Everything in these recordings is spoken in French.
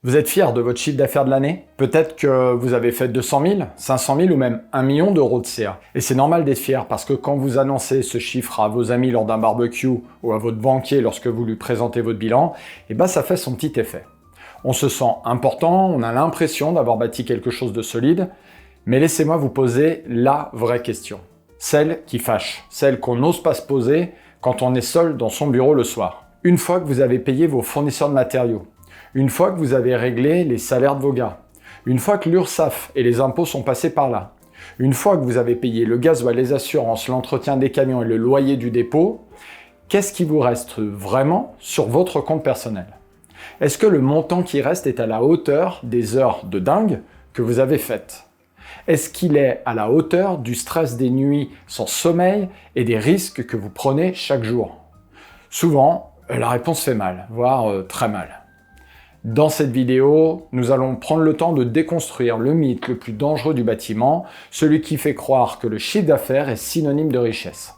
Vous êtes fier de votre chiffre d'affaires de l'année? Peut-être que vous avez fait 200 000, 500 000 ou même 1 million d'euros de CA. Et c'est normal d'être fier parce que quand vous annoncez ce chiffre à vos amis lors d'un barbecue ou à votre banquier lorsque vous lui présentez votre bilan, ça fait son petit effet. On se sent important, on a l'impression d'avoir bâti quelque chose de solide, mais laissez-moi vous poser la vraie question. Celle qui fâche, celle qu'on n'ose pas se poser quand on est seul dans son bureau le soir. Une fois que vous avez payé vos fournisseurs de matériaux, une fois que vous avez réglé les salaires de vos gars, une fois que l'URSSAF et les impôts sont passés par là, une fois que vous avez payé le gasoil, les assurances, l'entretien des camions et le loyer du dépôt, qu'est-ce qui vous reste vraiment sur votre compte personnel? Est-ce que le montant qui reste est à la hauteur des heures de dingue que vous avez faites? Est-ce qu'il est à la hauteur du stress des nuits sans sommeil et des risques que vous prenez chaque jour? Souvent, la réponse fait mal, voire très mal. Dans cette vidéo, nous allons prendre le temps de déconstruire le mythe le plus dangereux du bâtiment, celui qui fait croire que le chiffre d'affaires est synonyme de richesse.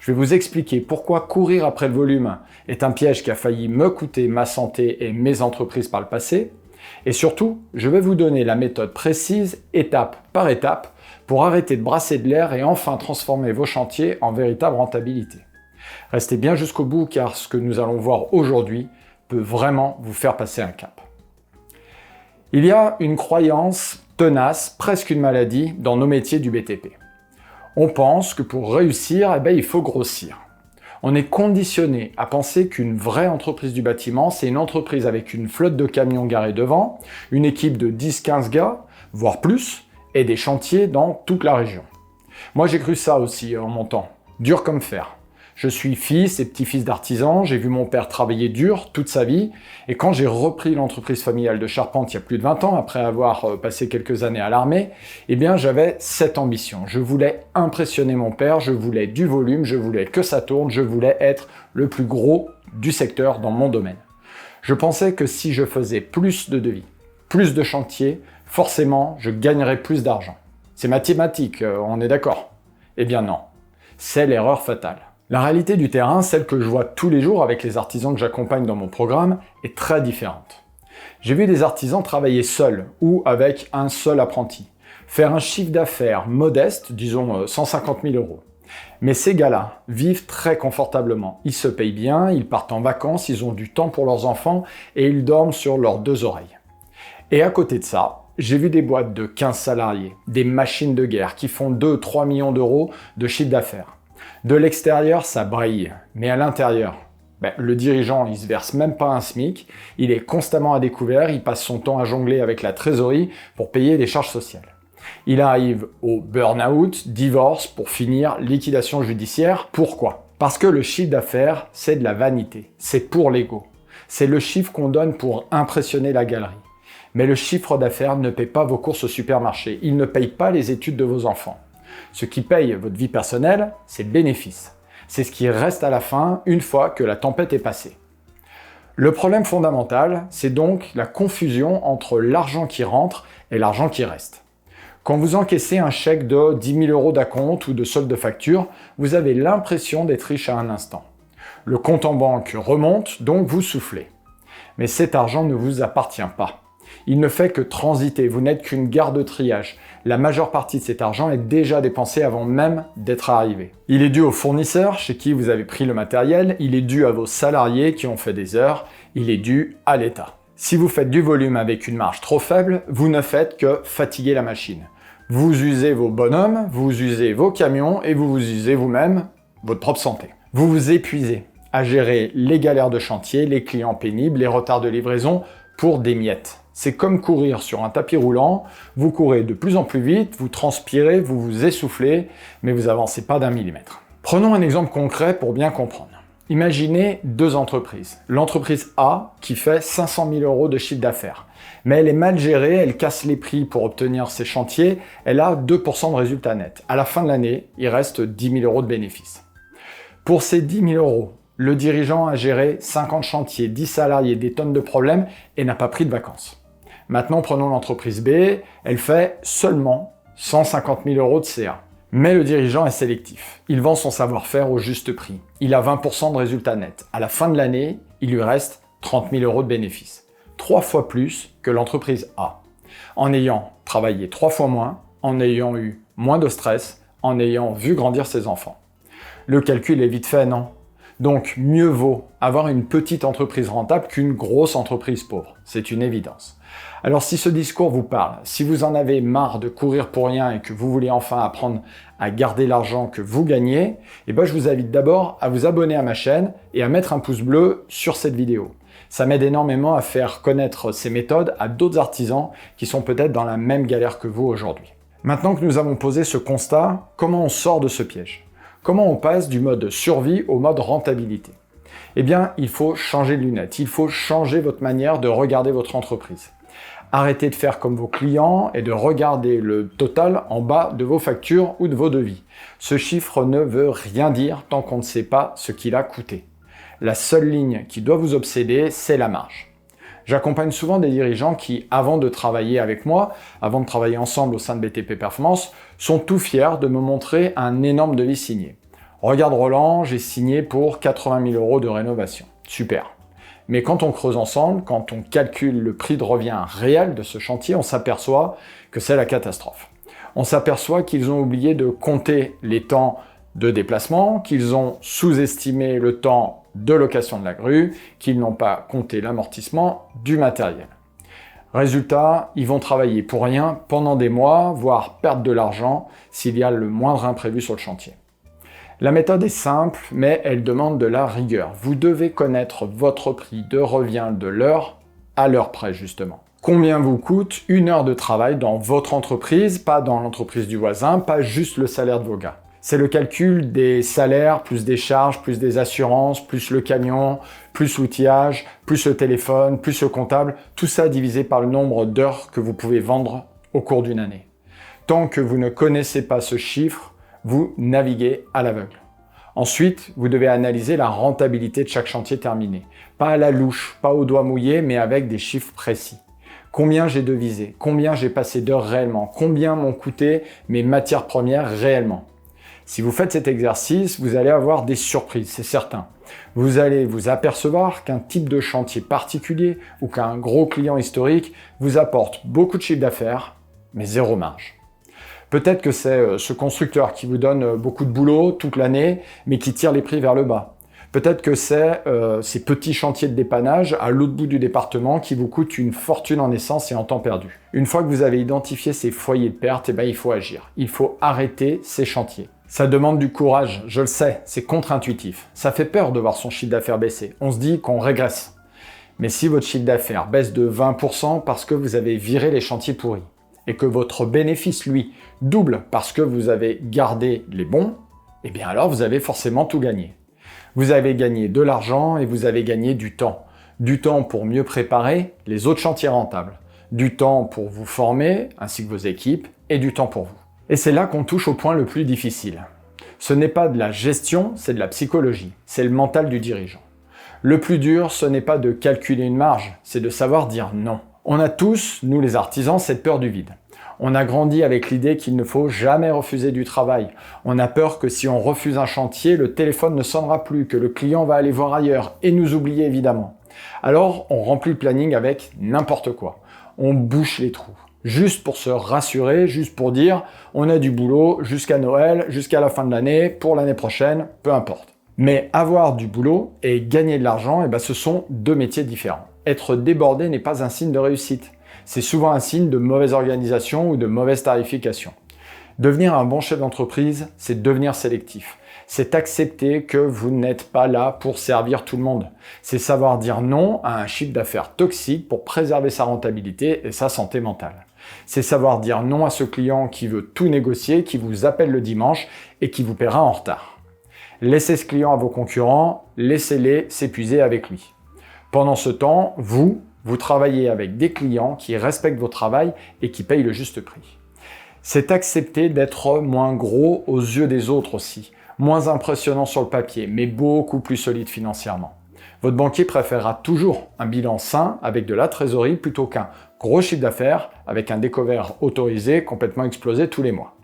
Je vais vous expliquer pourquoi courir après le volume est un piège qui a failli me coûter ma santé et mes entreprises par le passé. Et surtout, je vais vous donner la méthode précise, étape par étape, pour arrêter de brasser de l'air et enfin transformer vos chantiers en véritable rentabilité. Restez bien jusqu'au bout car ce que nous allons voir aujourd'hui peut vraiment vous faire passer un cap. Il y a une croyance tenace, presque une maladie, dans nos métiers du BTP. On pense que pour réussir, il faut grossir. On est conditionné à penser qu'une vraie entreprise du bâtiment, c'est une entreprise avec une flotte de camions garés devant, une équipe de 10-15 gars, voire plus, et des chantiers dans toute la région. Moi j'ai cru ça aussi en montant, dur comme fer. Je suis fils et petit-fils d'artisan, j'ai vu mon père travailler dur toute sa vie, et quand j'ai repris l'entreprise familiale de charpente il y a plus de 20 ans, après avoir passé quelques années à l'armée, j'avais cette ambition. Je voulais impressionner mon père, je voulais du volume, je voulais que ça tourne, je voulais être le plus gros du secteur dans mon domaine. Je pensais que si je faisais plus de devis, plus de chantiers, forcément je gagnerais plus d'argent. C'est mathématique, on est d'accord? Eh bien non, c'est l'erreur fatale. La réalité du terrain, celle que je vois tous les jours avec les artisans que j'accompagne dans mon programme, est très différente. J'ai vu des artisans travailler seuls ou avec un seul apprenti, faire un chiffre d'affaires modeste, disons 150 000 euros. Mais ces gars-là vivent très confortablement. Ils se payent bien, ils partent en vacances, ils ont du temps pour leurs enfants et ils dorment sur leurs deux oreilles. Et à côté de ça, j'ai vu des boîtes de 15 salariés, des machines de guerre qui font 2-3 millions d'euros de chiffre d'affaires. De l'extérieur, ça brille, mais à l'intérieur, le dirigeant, il se verse même pas un SMIC, il est constamment à découvert, il passe son temps à jongler avec la trésorerie pour payer les charges sociales. Il arrive au burn-out, divorce, pour finir liquidation judiciaire. Pourquoi? Parce que le chiffre d'affaires, c'est de la vanité, c'est pour l'ego. C'est le chiffre qu'on donne pour impressionner la galerie. Mais le chiffre d'affaires ne paye pas vos courses au supermarché, il ne paye pas les études de vos enfants. Ce qui paye votre vie personnelle, c'est le bénéfice. C'est ce qui reste à la fin, une fois que la tempête est passée. Le problème fondamental, c'est donc la confusion entre l'argent qui rentre et l'argent qui reste. Quand vous encaissez un chèque de 10 000 euros d'acompte ou de solde de facture, vous avez l'impression d'être riche à un instant. Le compte en banque remonte, donc vous soufflez. Mais cet argent ne vous appartient pas. Il ne fait que transiter, vous n'êtes qu'une gare de triage. La majeure partie de cet argent est déjà dépensée avant même d'être arrivé. Il est dû aux fournisseurs chez qui vous avez pris le matériel, il est dû à vos salariés qui ont fait des heures, il est dû à l'État. Si vous faites du volume avec une marge trop faible, vous ne faites que fatiguer la machine. Vous usez vos bonhommes, vous usez vos camions et vous usez vous-même votre propre santé. Vous vous épuisez à gérer les galères de chantier, les clients pénibles, les retards de livraison pour des miettes. C'est comme courir sur un tapis roulant, vous courez de plus en plus vite, vous transpirez, vous vous essoufflez, mais vous avancez pas d'1 millimètre. Prenons un exemple concret pour bien comprendre. Imaginez deux entreprises. L'entreprise A qui fait 500 000 euros de chiffre d'affaires. Mais elle est mal gérée, elle casse les prix pour obtenir ses chantiers, elle a 2% de résultat net. À la fin de l'année, il reste 10 000 euros de bénéfices. Pour ces 10 000 euros, le dirigeant a géré 50 chantiers, 10 salariés, des tonnes de problèmes et n'a pas pris de vacances. Maintenant, prenons l'entreprise B, elle fait seulement 150 000 euros de CA. Mais le dirigeant est sélectif. Il vend son savoir-faire au juste prix. Il a 20% de résultat net. À la fin de l'année, il lui reste 30 000 euros de bénéfices. 3 fois plus que l'entreprise A, en ayant travaillé 3 fois moins, en ayant eu moins de stress, en ayant vu grandir ses enfants. Le calcul est vite fait, non? Donc mieux vaut avoir une petite entreprise rentable qu'une grosse entreprise pauvre, c'est une évidence. Alors si ce discours vous parle, si vous en avez marre de courir pour rien et que vous voulez enfin apprendre à garder l'argent que vous gagnez, je vous invite d'abord à vous abonner à ma chaîne et à mettre un pouce bleu sur cette vidéo. Ça m'aide énormément à faire connaître ces méthodes à d'autres artisans qui sont peut-être dans la même galère que vous aujourd'hui. Maintenant que nous avons posé ce constat, comment on sort de ce piège? Comment on passe du mode survie au mode rentabilité? Il faut changer de lunettes, il faut changer votre manière de regarder votre entreprise. Arrêtez de faire comme vos clients et de regarder le total en bas de vos factures ou de vos devis. Ce chiffre ne veut rien dire tant qu'on ne sait pas ce qu'il a coûté. La seule ligne qui doit vous obséder, c'est la marge. J'accompagne souvent des dirigeants qui, avant de travailler avec moi, avant de travailler ensemble au sein de BTP Performance, sont tout fiers de me montrer un énorme devis signé. Regarde Roland, j'ai signé pour 80 000 € de rénovation. Super. Mais quand on creuse ensemble, quand on calcule le prix de revient réel de ce chantier, on s'aperçoit que c'est la catastrophe. On s'aperçoit qu'ils ont oublié de compter les temps de déplacement, qu'ils ont sous-estimé le temps de location de la grue, qu'ils n'ont pas compté l'amortissement du matériel. Résultat, ils vont travailler pour rien pendant des mois, voire perdre de l'argent s'il y a le moindre imprévu sur le chantier. La méthode est simple, mais elle demande de la rigueur. Vous devez connaître votre prix de revient de l'heure à l'heure près, justement. Combien vous coûte une heure de travail dans votre entreprise, pas dans l'entreprise du voisin, pas juste le salaire de vos gars. C'est le calcul des salaires, plus des charges, plus des assurances, plus le camion, plus l'outillage, plus le téléphone, plus le comptable, tout ça divisé par le nombre d'heures que vous pouvez vendre au cours d'une année. Tant que vous ne connaissez pas ce chiffre, vous naviguez à l'aveugle. Ensuite, vous devez analyser la rentabilité de chaque chantier terminé. Pas à la louche, pas au doigt mouillé, mais avec des chiffres précis. Combien j'ai devisé, combien j'ai passé d'heures réellement, combien m'ont coûté mes matières premières réellement. Si vous faites cet exercice, vous allez avoir des surprises, c'est certain. Vous allez vous apercevoir qu'un type de chantier particulier ou qu'un gros client historique vous apporte beaucoup de chiffre d'affaires, mais zéro marge. Peut-être que c'est ce constructeur qui vous donne beaucoup de boulot toute l'année, mais qui tire les prix vers le bas. Peut-être que c'est ces petits chantiers de dépannage à l'autre bout du département qui vous coûtent une fortune en essence et en temps perdu. Une fois que vous avez identifié ces foyers de perte, il faut agir. Il faut arrêter ces chantiers. Ça demande du courage, je le sais, c'est contre-intuitif. Ça fait peur de voir son chiffre d'affaires baisser. On se dit qu'on régresse. Mais si votre chiffre d'affaires baisse de 20% parce que vous avez viré les chantiers pourris, et que votre bénéfice, lui, double parce que vous avez gardé les bons, alors vous avez forcément tout gagné. Vous avez gagné de l'argent et vous avez gagné du temps. Du temps pour mieux préparer les autres chantiers rentables. Du temps pour vous former, ainsi que vos équipes, et du temps pour vous. Et c'est là qu'on touche au point le plus difficile. Ce n'est pas de la gestion, c'est de la psychologie. C'est le mental du dirigeant. Le plus dur, ce n'est pas de calculer une marge, c'est de savoir dire non. On a tous, nous les artisans, cette peur du vide. On a grandi avec l'idée qu'il ne faut jamais refuser du travail. On a peur que si on refuse un chantier, le téléphone ne sonnera plus, que le client va aller voir ailleurs et nous oublier évidemment. Alors, on remplit le planning avec n'importe quoi. On bouche les trous. Juste pour se rassurer, juste pour dire on a du boulot jusqu'à Noël, jusqu'à la fin de l'année, pour l'année prochaine, peu importe. Mais avoir du boulot et gagner de l'argent, ce sont deux métiers différents. Être débordé n'est pas un signe de réussite. C'est souvent un signe de mauvaise organisation ou de mauvaise tarification. Devenir un bon chef d'entreprise, c'est devenir sélectif. C'est accepter que vous n'êtes pas là pour servir tout le monde. C'est savoir dire non à un chiffre d'affaires toxique pour préserver sa rentabilité et sa santé mentale. C'est savoir dire non à ce client qui veut tout négocier, qui vous appelle le dimanche et qui vous paiera en retard. Laissez ce client à vos concurrents, laissez-les s'épuiser avec lui. Pendant ce temps, vous travaillez avec des clients qui respectent votre travail et qui payent le juste prix. C'est accepter d'être moins gros aux yeux des autres aussi, moins impressionnant sur le papier, mais beaucoup plus solide financièrement. Votre banquier préférera toujours un bilan sain avec de la trésorerie plutôt qu'un gros chiffre d'affaires avec un découvert autorisé complètement explosé tous les mois.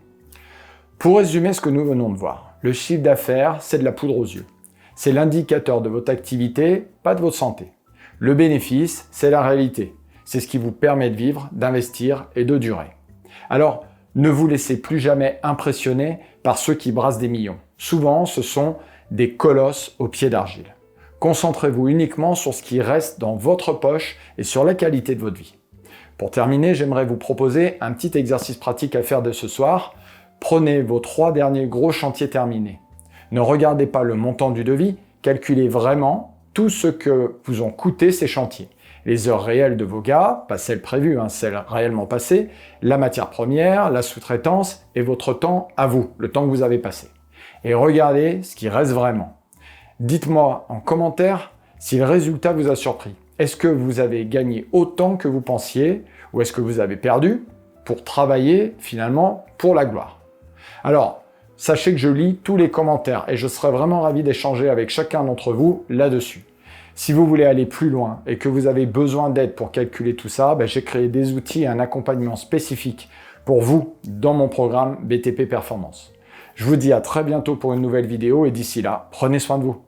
Pour résumer ce que nous venons de voir, le chiffre d'affaires, c'est de la poudre aux yeux. C'est l'indicateur de votre activité, pas de votre santé. Le bénéfice, c'est la réalité. C'est ce qui vous permet de vivre, d'investir et de durer. Alors, ne vous laissez plus jamais impressionner par ceux qui brassent des millions. Souvent, ce sont des colosses aux pieds d'argile. Concentrez-vous uniquement sur ce qui reste dans votre poche et sur la qualité de votre vie. Pour terminer, j'aimerais vous proposer un petit exercice pratique à faire dès ce soir. Prenez vos 3 derniers gros chantiers terminés. Ne regardez pas le montant du devis, calculez vraiment tout ce que vous ont coûté ces chantiers. Les heures réelles de vos gars, pas celles prévues, celles réellement passées, la matière première, la sous-traitance et votre temps à vous, le temps que vous avez passé. Et regardez ce qui reste vraiment. Dites-moi en commentaire si le résultat vous a surpris. Est-ce que vous avez gagné autant que vous pensiez ou est-ce que vous avez perdu pour travailler finalement pour la gloire? Alors, sachez que je lis tous les commentaires et je serai vraiment ravi d'échanger avec chacun d'entre vous là-dessus. Si vous voulez aller plus loin et que vous avez besoin d'aide pour calculer tout ça, j'ai créé des outils et un accompagnement spécifique pour vous dans mon programme BTP Performance. Je vous dis à très bientôt pour une nouvelle vidéo et d'ici là, prenez soin de vous.